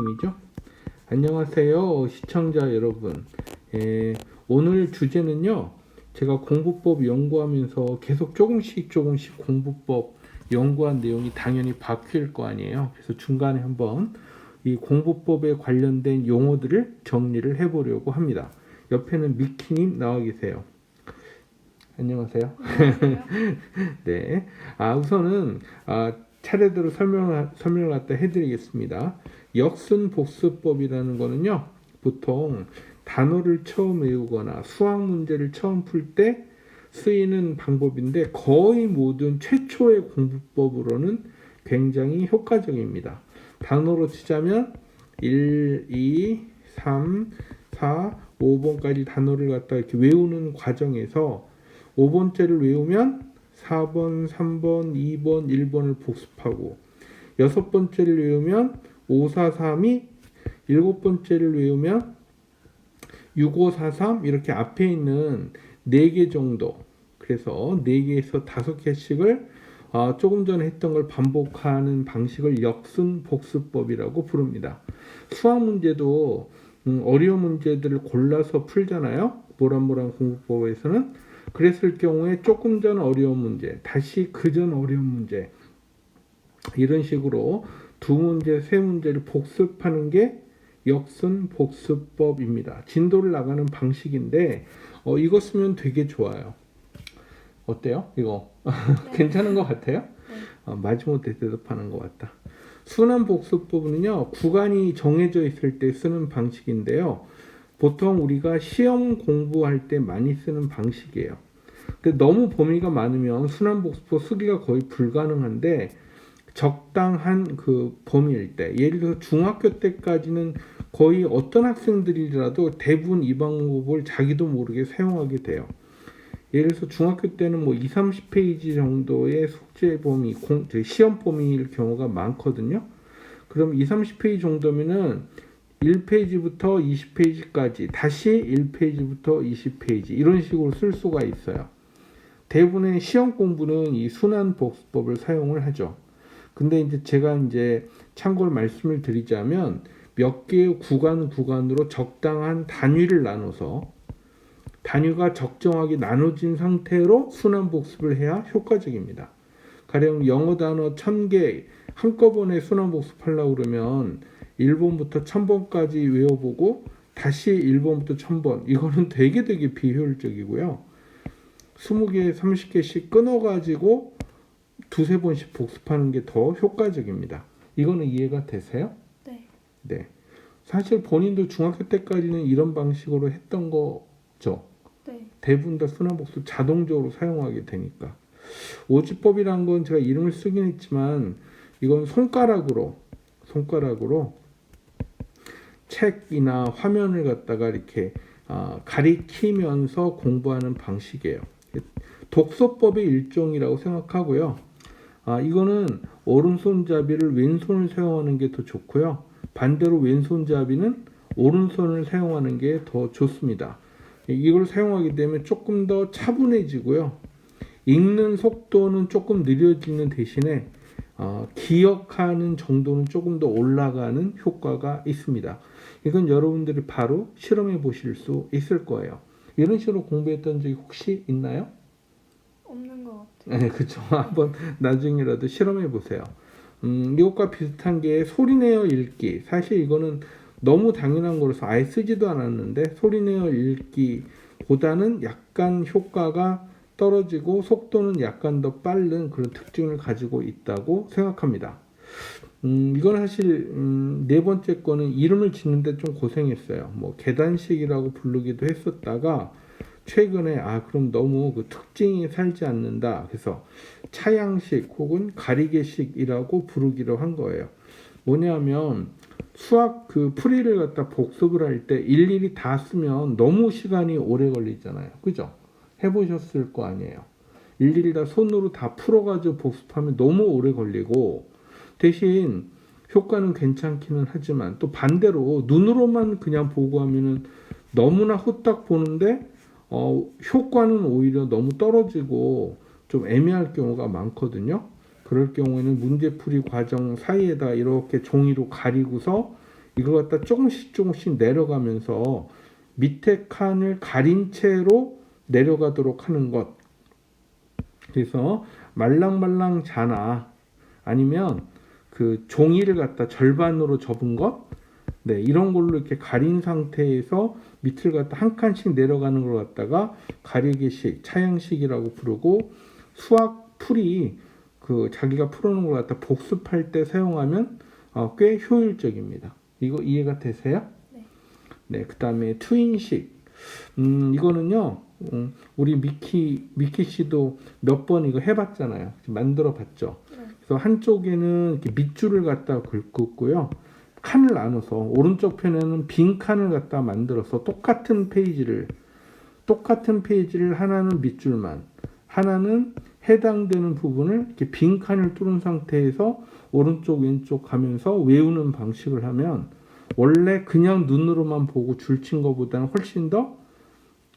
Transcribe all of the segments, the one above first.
이죠? 안녕하세요 시청자 여러분. 오늘 주제는요, 제가 공부법 연구하면서 계속 조금씩 공부법 연구한 내용이 당연히 바뀔 거 아니에요. 그래서 중간에 한번 이 공부법에 관련된 용어들을 정리를 해보려고 합니다. 옆에는 미키님 나와 계세요. 안녕하세요. 네. 우선은 차례대로 설명을 갖다 해드리겠습니다. 역순복수법이라는 거는요, 보통 단어를 처음 외우거나 수학 문제를 처음 풀 때 쓰이는 방법인데, 거의 모든 최초의 공부법으로는 굉장히 효과적입니다. 단어로 치자면 1, 2, 3, 4, 5번까지 단어를 갖다 이렇게 외우는 과정에서 5번째를 외우면 4번, 3번, 2번, 1번을 복습하고, 6번째를 외우면 5, 4, 3이, 7번째를 외우면 6, 5, 4, 3 이렇게 앞에 있는 4개 정도, 그래서 4개에서 5개씩을 조금 전에 했던 걸 반복하는 방식을 역순복습법이라고 부릅니다. 수학 문제도 어려운 문제들을 골라서 풀잖아요. 모란모란 공부법에서는. 그랬을 경우에 조금 전 어려운 문제, 다시 그 전 어려운 문제, 이런 식으로 2문제, 3문제를 복습하는 게 역순복습법입니다. 진도를 나가는 방식인데 이거 쓰면 되게 좋아요. 어때요? 이거 네. 괜찮은 것 같아요? 네. 마지못해 대답하는 것 같다. 순환복습법은요, 구간이 정해져 있을 때 쓰는 방식인데요, 보통 우리가 시험 공부할 때 많이 쓰는 방식이에요. 근데 너무 범위가 많으면 순환복습법 쓰기가 거의 불가능한데, 적당한 그 범위일 때, 예를 들어서 중학교 때까지는 거의 어떤 학생들이라도 대부분 이 방법을 자기도 모르게 사용하게 돼요. 예를 들어서 중학교 때는 뭐 20, 30페이지 정도의 숙제 범위, 시험 범위일 경우가 많거든요. 그럼 20, 30페이지 정도면은 1페이지부터 20페이지까지, 다시 1페이지부터 20페이지, 이런 식으로 쓸 수가 있어요. 대부분의 시험 공부는 이 순환복습법을 사용을 하죠. 근데 이제 제가 참고로 말씀을 드리자면, 몇 개의 구간으로 적당한 단위를 나눠서, 단위가 적정하게 나눠진 상태로 순환복습을 해야 효과적입니다. 가령 영어 단어 1000개 한꺼번에 순환복습하려고 그러면 1번부터 1000번까지 외워보고 다시 1번부터 1000번, 이거는 되게 비효율적이고요. 20개, 30개씩 끊어가지고 두세 번씩 복습하는 게 더 효과적입니다. 이거는 이해가 되세요? 네. 네. 사실 본인도 중학교 때까지는 이런 방식으로 했던 거죠. 네. 대부분 다 순환복습 자동적으로 사용하게 되니까. 오지법이란 건 제가 이름을 쓰긴 했지만, 이건 손가락으로 책이나 화면을 갖다가 이렇게 가리키면서 공부하는 방식이에요. 독서법의 일종이라고 생각하고요. 이거는 오른손잡이를 왼손을 사용하는 게 더 좋고요. 반대로 왼손잡이는 오른손을 사용하는 게 더 좋습니다. 이걸 사용하게 되면 조금 더 차분해지고요. 읽는 속도는 조금 느려지는 대신에 기억하는 정도는 조금 더 올라가는 효과가 있습니다. 이건 여러분들이 바로 실험해 보실 수 있을 거예요. 이런 식으로 공부했던 적이 혹시 있나요? 없는 것 같아요. 네, 그렇죠. 한번 나중에라도 실험해 보세요. 이것과 비슷한 게 소리내어 읽기. 사실 이거는 너무 당연한 거라서 아예 쓰지도 않았는데, 소리내어 읽기보다는 약간 효과가 떨어지고 속도는 약간 더 빠른 그런 특징을 가지고 있다고 생각합니다. 이건 사실 네 번째 거는 이름을 짓는데 좀 고생했어요. 뭐 계단식이라고 부르기도 했었다가, 최근에 그럼 너무 그 특징이 살지 않는다, 그래서 차양식 혹은 가리개식이라고 부르기로 한 거예요. 뭐냐면 수학 그 풀이를 갖다 복습을 할 때 일일이 다 쓰면 너무 시간이 오래 걸리잖아요. 그죠? 해보셨을 거 아니에요. 일일이 다 손으로 다 풀어가지고 복습하면 너무 오래 걸리고, 대신 효과는 괜찮기는 하지만, 또 반대로 눈으로만 그냥 보고 하면은 너무나 후딱 보는데 효과는 오히려 너무 떨어지고 좀 애매할 경우가 많거든요. 그럴 경우에는 문제풀이 과정 사이에다 이렇게 종이로 가리고서 이걸 갖다 조금씩 내려가면서 밑에 칸을 가린 채로 내려가도록 하는 것. 그래서 말랑말랑 자나 아니면 그 종이를 갖다 절반으로 접은 것, 네, 이런 걸로 이렇게 가린 상태에서 밑을 갖다 한 칸씩 내려가는 걸 갖다가 가리개식, 차양식이라고 부르고, 수학 풀이 그 자기가 풀어놓은 걸 갖다 복습할 때 사용하면 꽤 효율적입니다. 이거 이해가 되세요? 네. 네, 그 다음에 트윈식. 이거는요, 우리 미키 씨도 몇 번 이거 해봤잖아요. 만들어 봤죠. 네. 그래서 한쪽에는 이렇게 밑줄을 갖다 긋고요. 칸을 나눠서 오른쪽 편에는 빈 칸을 갖다 만들어서 똑같은 페이지를 하나는 밑줄만, 하나는 해당되는 부분을 이렇게 빈 칸을 뚫은 상태에서 오른쪽 왼쪽 가면서 외우는 방식을 하면 원래 그냥 눈으로만 보고 줄친 것보다는 훨씬 더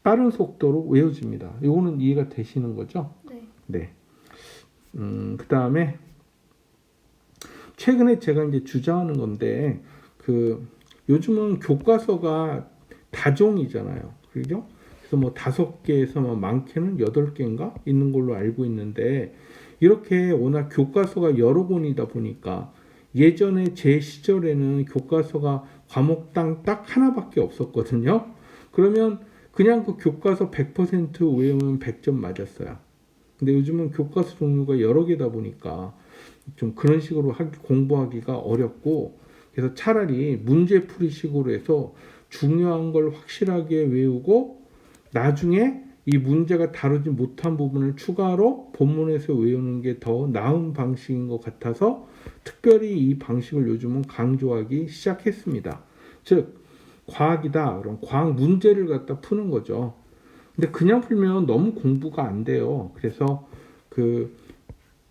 빠른 속도로 외워집니다. 이거는 이해가 되시는 거죠? 네. 네. 그 다음에 최근에 제가 이제 주장하는 건데, 그 요즘은 교과서가 다종이잖아요. 그죠? 그래서 뭐 5개에서 뭐 많게는 8개인가 있는 걸로 알고 있는데, 이렇게 워낙 교과서가 여러 권이다 보니까 예전에 제 시절에는 교과서가 과목당 딱 하나밖에 없었거든요. 그러면 그냥 그 교과서 100% 외우면 100점 맞았어요. 근데 요즘은 교과서 종류가 여러 개다 보니까 좀 그런 식으로 공부하기가 어렵고, 그래서 차라리 문제풀이식으로 해서 중요한 걸 확실하게 외우고 나중에 이 문제가 다루지 못한 부분을 추가로 본문에서 외우는 게 더 나은 방식인 것 같아서 특별히 이 방식을 요즘은 강조하기 시작했습니다. 즉 과학이다, 그럼 과학 문제를 갖다 푸는 거죠. 근데 그냥 풀면 너무 공부가 안 돼요. 그래서 그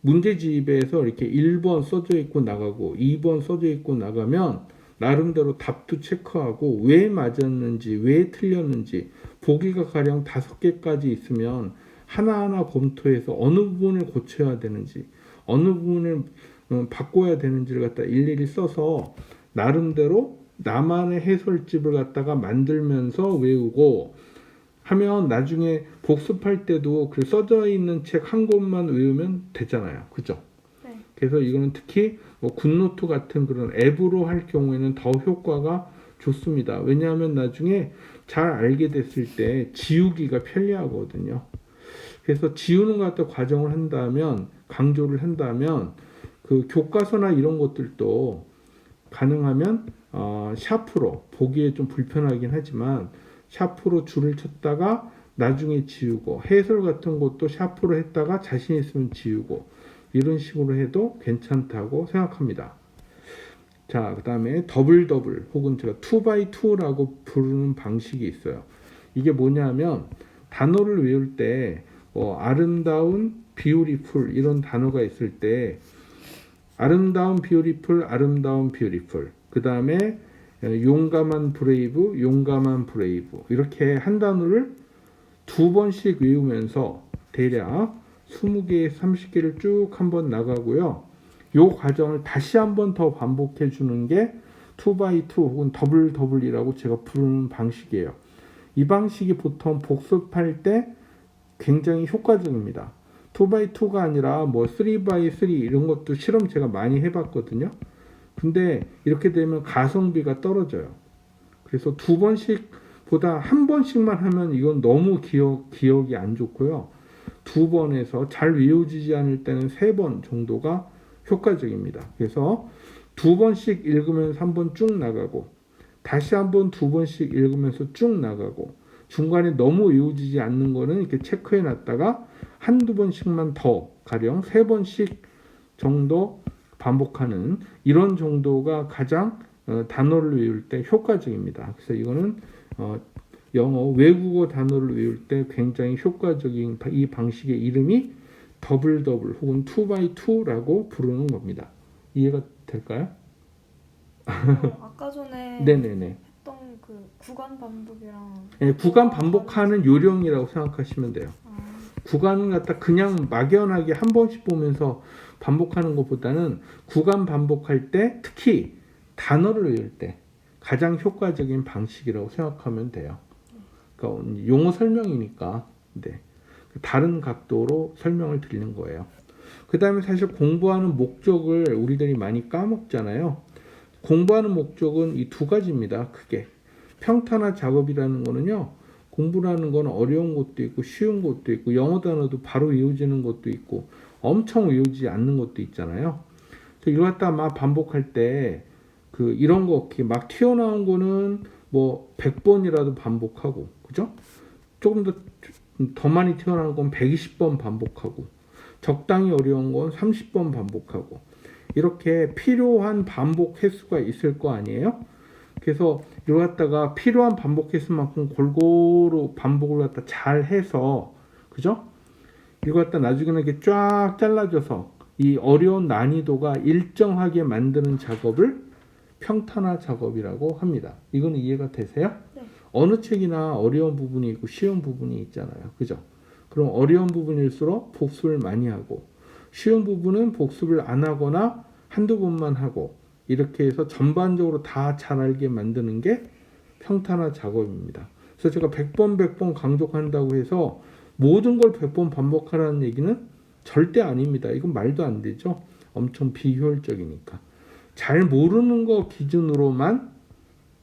문제집에서 이렇게 1번 써져 있고 나가고 2번 써져 있고 나가면 나름대로 답도 체크하고 왜 맞았는지 왜 틀렸는지 보기가 가령 5개까지 있으면 하나하나 검토해서 어느 부분을 고쳐야 되는지 어느 부분을 바꿔야 되는지를 갖다 일일이 써서 나름대로 나만의 해설집을 갖다가 만들면서 외우고 하면 나중에 복습할 때도 그 써져 있는 책 한 권만 외우면 되잖아요. 그죠? 네. 그래서 이거는 특히 뭐 굿노트 같은 그런 앱으로 할 경우에는 더 효과가 좋습니다. 왜냐하면 나중에 잘 알게 됐을 때 지우기가 편리하거든요. 그래서 지우는 것 같은 과정을 한다면, 강조를 한다면 그 교과서나 이런 것들도 가능하면 샤프로, 보기에 좀 불편하긴 하지만 샤프로 줄을 쳤다가 나중에 지우고, 해설 같은 것도 샤프로 했다가 자신 있으면 지우고, 이런 식으로 해도 괜찮다고 생각합니다. 자, 그 다음에 더블 혹은 제가 2x2라고 부르는 방식이 있어요. 이게 뭐냐면 단어를 외울 때 아름다운, beautiful 이런 단어가 있을 때 아름다운, beautiful 그 다음에 용감한, brave 이렇게 한 단어를 2번씩 외우면서 대략 20개, 30개를 쭉 한번 나가고요. 이 과정을 다시 한번 더 반복해 주는 게 2x2 혹은 더블이라고 제가 부르는 방식이에요. 이 방식이 보통 복습할 때 굉장히 효과적입니다. 2x2가 아니라 뭐 3x3 이런 것도 실험 제가 많이 해봤거든요. 근데 이렇게 되면 가성비가 떨어져요. 그래서 2번씩보다 한 번씩만 하면 이건 너무 기억이 안 좋고요. 2번에서 잘 외워지지 않을 때는 3번 정도가 효과적입니다. 그래서 2번씩 읽으면서 한 번 쭉 나가고 다시 한번 2번씩 읽으면서 쭉 나가고 중간에 너무 외워지지 않는 거는 이렇게 체크해 놨다가 한두 번씩만 더 가령 3번씩 정도 반복하는 이런 정도가 가장 단어를 외울 때 효과적입니다. 그래서 이거는 영어 외국어 단어를 외울 때 굉장히 효과적인 이 방식의 이름이 더블 혹은 2x2라고 부르는 겁니다. 이해가 될까요? 아까 전에 네네네. 했던 그 구간 반복이랑 네, 구간 반복하는 요령이라고 생각하시면 돼요. 구간을 갖다 그냥 막연하게 한 번씩 보면서 반복하는 것보다는 구간 반복할 때 특히 단어를 외울 때 가장 효과적인 방식이라고 생각하면 돼요. 그러니까 용어 설명이니까 네. 다른 각도로 설명을 드리는 거예요. 그 다음에 사실 공부하는 목적을 우리들이 많이 까먹잖아요. 공부하는 목적은 이 두 가지입니다. 크게. 평탄화 작업이라는 거는요. 공부라는 건 어려운 것도 있고 쉬운 것도 있고 영어 단어도 바로 외워지는 것도 있고 엄청 외우지 않는 것도 있잖아요. 그래서 이거 갖다 막 반복할 때 그 이런 거 막 튀어나온 거는 뭐 100번이라도 반복하고 그죠? 조금 더 많이 튀어나온 건 120번 반복하고 적당히 어려운 건 30번 반복하고 이렇게 필요한 반복 횟수가 있을 거 아니에요? 그래서 이거 갖다가 필요한 반복 횟수만큼 골고루 반복을 갖다 잘 해서 그죠? 이거 갖다 나중에는 이렇게 쫙 잘라줘서 이 어려운 난이도가 일정하게 만드는 작업을 평탄화 작업이라고 합니다. 이거는 이해가 되세요? 네. 어느 책이나 어려운 부분이 있고 쉬운 부분이 있잖아요. 그죠? 그럼 어려운 부분일수록 복습을 많이 하고 쉬운 부분은 복습을 안 하거나 한두 번만 하고 이렇게 해서 전반적으로 다 잘 알게 만드는 게 평탄화 작업입니다. 그래서 제가 100번 강조한다고 해서 모든 걸 100번 반복하라는 얘기는 절대 아닙니다. 이건 말도 안 되죠. 엄청 비효율적이니까. 잘 모르는 거 기준으로만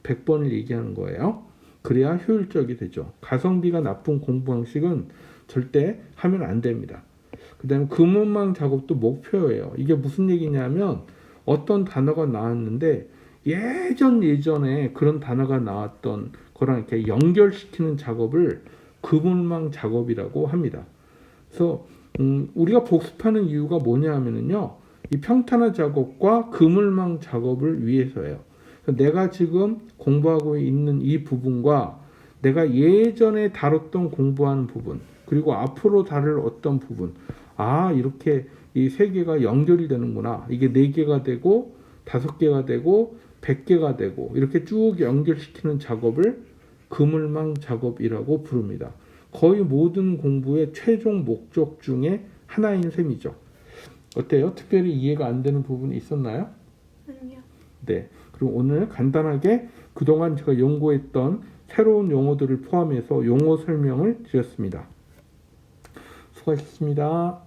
100번을 얘기하는 거예요. 그래야 효율적이 되죠. 가성비가 나쁜 공부 방식은 절대 하면 안 됩니다. 그 다음에 금음망 작업도 목표예요. 이게 무슨 얘기냐면 어떤 단어가 나왔는데 예전에 그런 단어가 나왔던 거랑 이렇게 연결시키는 작업을 금음망 작업이라고 합니다. 그래서 우리가 복습하는 이유가 뭐냐 하면은요. 이 평탄화 작업과 그물망 작업을 위해서예요. 내가 지금 공부하고 있는 이 부분과 내가 예전에 다뤘던 공부하는 부분 그리고 앞으로 다룰 어떤 부분 이렇게 이 세 개가 연결이 되는구나. 이게 4개가 되고 5개가 되고 100개가 되고 이렇게 쭉 연결시키는 작업을 그물망 작업이라고 부릅니다. 거의 모든 공부의 최종 목적 중에 하나인 셈이죠. 어때요? 특별히 이해가 안 되는 부분이 있었나요? 아니요. 네. 그럼 오늘 간단하게 그동안 제가 연구했던 새로운 용어들을 포함해서 용어 설명을 드렸습니다. 수고하셨습니다.